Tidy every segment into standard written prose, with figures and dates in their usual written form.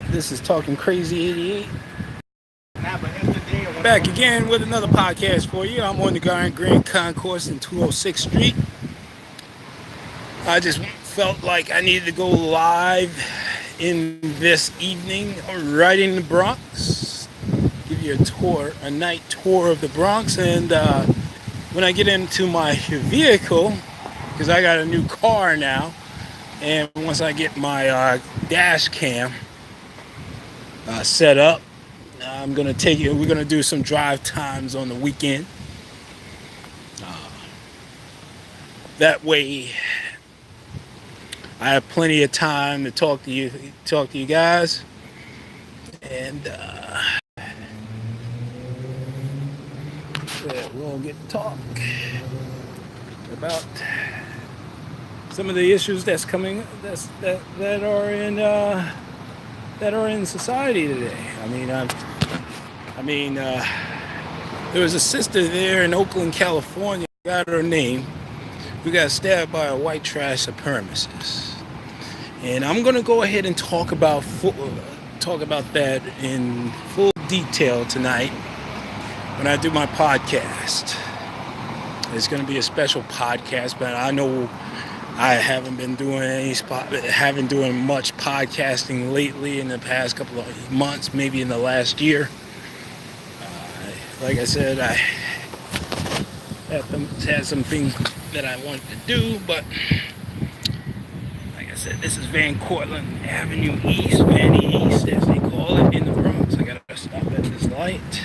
This is Talking Crazy 88. Back again with another podcast for you. I'm on the Grand Concourse in 206th Street. I just felt like I needed to go live in this evening right in the Bronx. Give you a night tour of the Bronx. And when I get into my vehicle, because I got a new car now, and once I get my dash cam set up, I'm gonna take you. We're gonna do some drive times on the weekend. That way, I have plenty of time to talk to you guys, and we'll get to talk about some of the issues that are in society today. There was a sister there in Oakland, California, got her name, who got stabbed by a white trash supremacist. And I'm going to go ahead and talk about that in full detail tonight when I do my podcast. It's going to be a special podcast, but I know I haven't been doing much podcasting lately in the past couple of months, maybe in the last year. Like I said, I had some things that I wanted to do, but like I said, this is Van Cortlandt Avenue East, Vanny East, as they call it in the Bronx. I gotta stop at this light.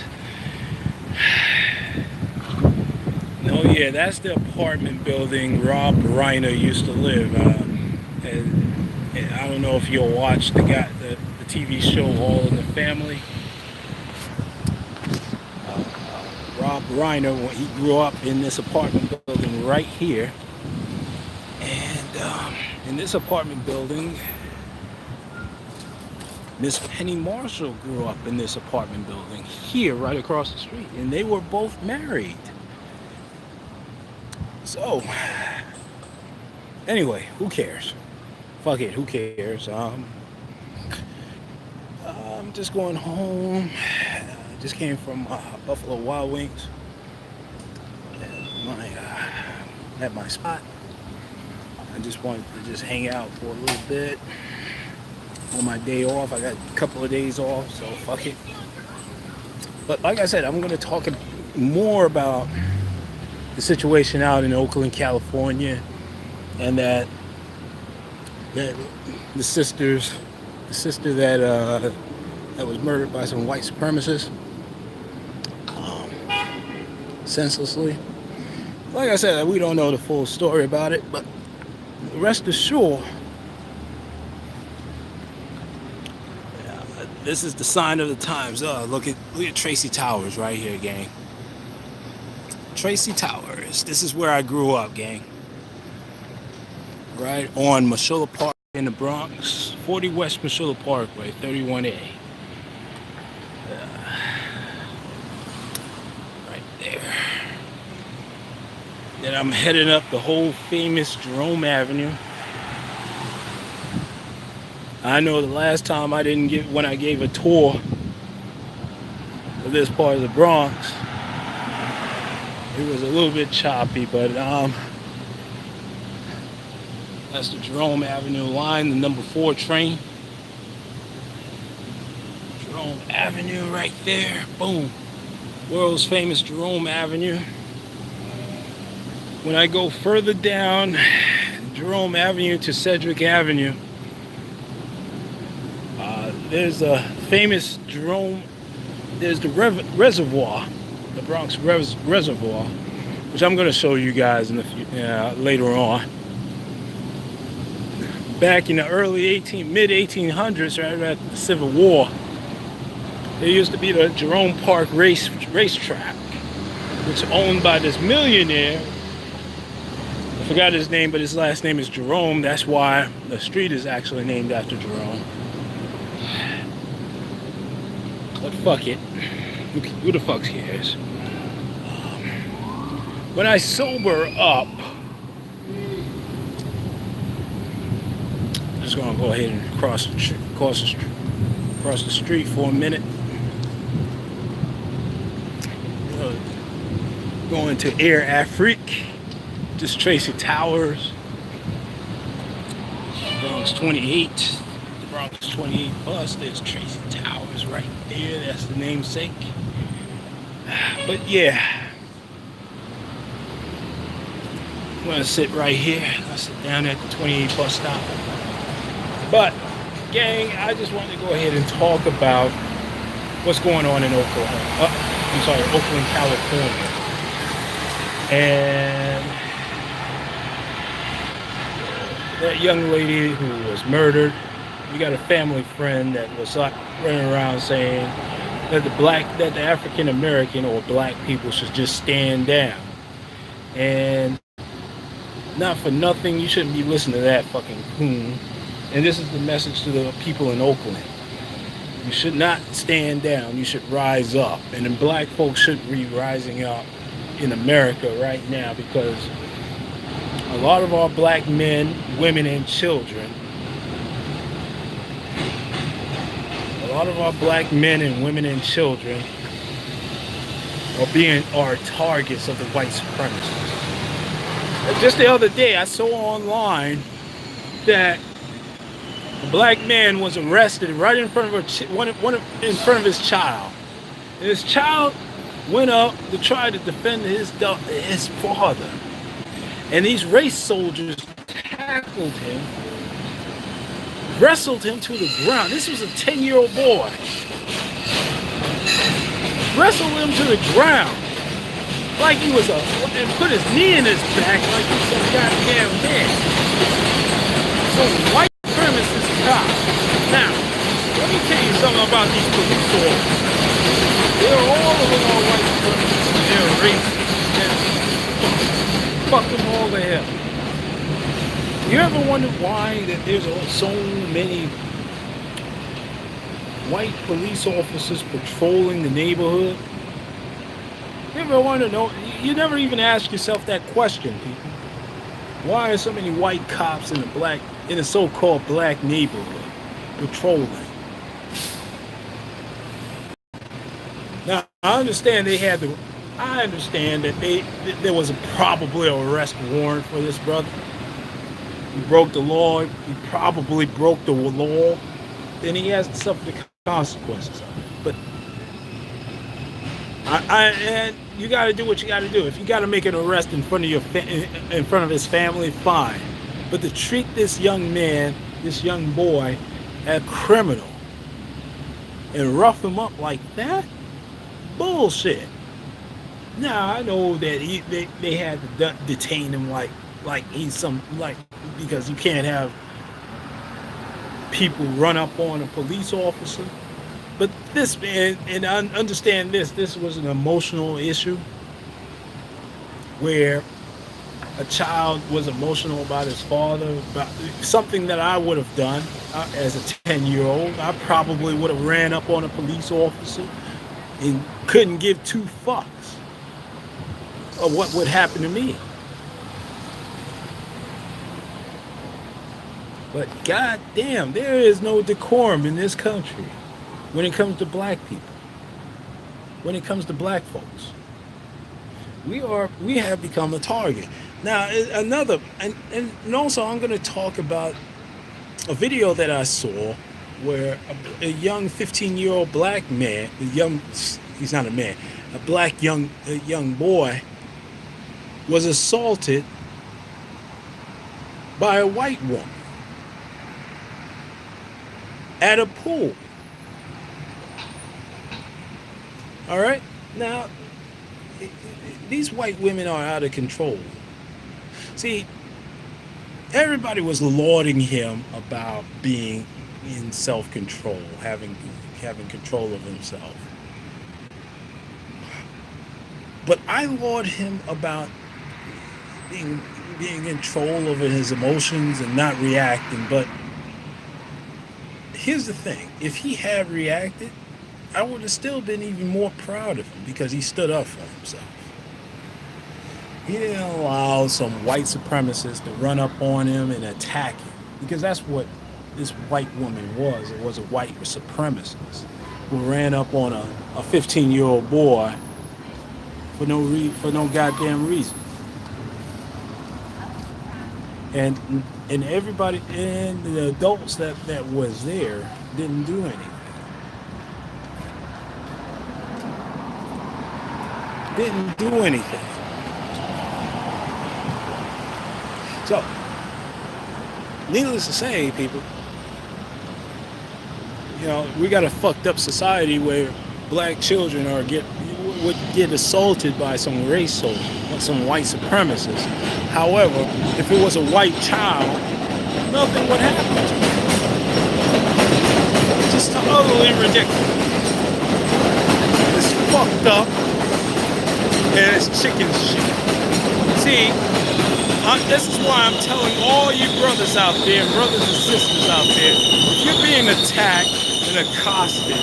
No, yeah, that's the apartment building Rob Reiner used to live. And I don't know if you'll watch the TV show All in the Family. Rob Reiner, he grew up in this apartment building right here. And in this apartment building, Miss Penny Marshall grew up in this apartment building here, right across the street. And they were both married. So, anyway, who cares? Fuck it, who cares? I'm just going home. Just came from Buffalo Wild Wings at my spot. I just wanted to just hang out for a little bit on my day off. I got a couple of days off, so fuck it. But like I said, I'm going to talk more about the situation out in Oakland, California, and that the sister that was murdered by some white supremacists senselessly. Like I said, we don't know the full story about it, but rest assured, this is the sign of the times. Look at Tracy Towers right here, gang. Tracy Towers. This is where I grew up, gang. Right on Meshulla Park in the Bronx, 40 West Meshulla Parkway, 31A. Right there. Then I'm heading up the whole famous Jerome Avenue. I know the last time when I gave a tour of this part of the Bronx, it was a little bit choppy, but that's the Jerome Avenue line, the number 4 train. Jerome Avenue right there, boom. World's famous Jerome Avenue. When I go further down Jerome Avenue to Cedric Avenue, there's a famous there's the reservoir, the Bronx Reservoir, which I'm going to show you guys later on. Back in the mid 1800s, right after the Civil War, there used to be the Jerome Park racetrack, which owned by this millionaire. I forgot his name, but his last name is Jerome. That's why the street is actually named after Jerome. But fuck it. Who the fuck cares? When I sober up, I'm just gonna go ahead and cross the street. across the street for a minute. Uh, Going to Air Afrique, just Tracy Towers, Bronx 28, the Bronx 28 bus. There's Tracy Towers right there. That's the namesake. But yeah, I'm gonna sit right here. I'll sit down at the 28 bus stop. But gang, I just wanted to go ahead and talk about what's going on in Oklahoma. Oakland, California. And that young lady who was murdered, we got a family friend that was running around saying that the African American or black people should just stand down. And not for nothing, you shouldn't be listening to that fucking coon. And this is the message to the people in Oakland. You should not stand down. You should rise up. And then black folks should be rising up in America right now, because a lot of our black men, women, and children, are targets of the white supremacists. Just the other day, I saw online that a black man was arrested right in front of in front of his child. And his child went up to try to defend his father. And these race soldiers tackled him, wrestled him to the ground. This was a 10-year-old boy. Wrestled him to the ground like he was and put his knee in his back like he was some goddamn man. Some white supremacist cop. Now, let me tell you something about these police officers. They're all of them are white supremacists. They're racist. Fuck them all to hell. You ever wonder why that there's so many white police officers patrolling the neighborhood? You ever want to know? You never even ask yourself that question, people. Why are so many white cops in a so-called black neighborhood patrolling? Now, I understand that there was probably an arrest warrant for this brother. He broke the law. He probably broke the law. Then he has to suffer the consequences of it. But and you got to do what you got to do. If you got to make an arrest in front of in front of his family, fine. But to treat this young man, this young boy, as a criminal and rough him up like that, bullshit. Now I know that they had to detain him like he's because you can't have people run up on a police officer. But this man, and I understand this was an emotional issue where a child was emotional about his father, about something that I would have done as a 10-year-old. I probably would have ran up on a police officer and couldn't give two fucks of what would happen to me. But goddamn, there is no decorum in this country when it comes to black people. When it comes to black folks, we have become a target. Now, and also I'm going to talk about a video that I saw where a young 15-year-old black man, he's not a man, a black young boy was assaulted by a white woman at a pool. All right? Now, these white women are out of control. See, everybody was lauding him about being in self-control, having control of himself. But I laud him about being in control over his emotions and not reacting. But here's the thing. If he had reacted, I would have still been even more proud of him because he stood up for himself. He didn't allow some white supremacists to run up on him and attack him, because that's what this white woman was. It was a white supremacist who ran up on a 15-year-old boy for no goddamn reason. And everybody and the adults that was there didn't do anything. Didn't do anything. So, needless to say, people, we got a fucked up society where black children would get assaulted by some race soldier, some white supremacist. However, if it was a white child, nothing would happen to him. It's just utterly ridiculous. It's fucked up, and it's chicken shit. See, this is why I'm telling all you brothers out there, brothers and sisters out there, if you're being attacked and accosted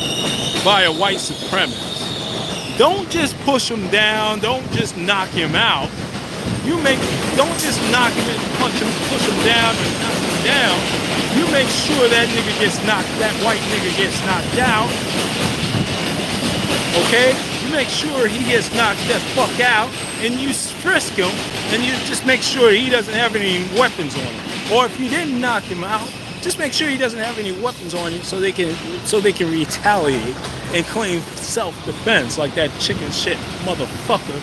by a white supremacist, don't just push him down, don't just knock him out. Don't just knock him and push him down and knock him down. You make sure that white nigga gets knocked out. Okay? You make sure he gets knocked the fuck out, and you frisk him, and you just make sure he doesn't have any weapons on him. Or if you didn't knock him out, just make sure he doesn't have any weapons on him so they can retaliate and claim self-defense like that chicken shit motherfucker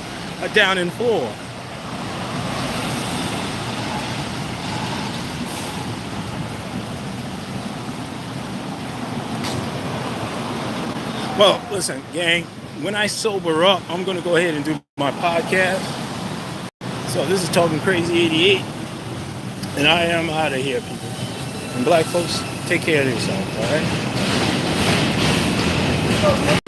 down in Florida. Well, listen, gang, when I sober up, I'm going to go ahead and do my podcast. So this is Talking Crazy 88, and I am out of here, people. And black folks, take care of yourself, all right?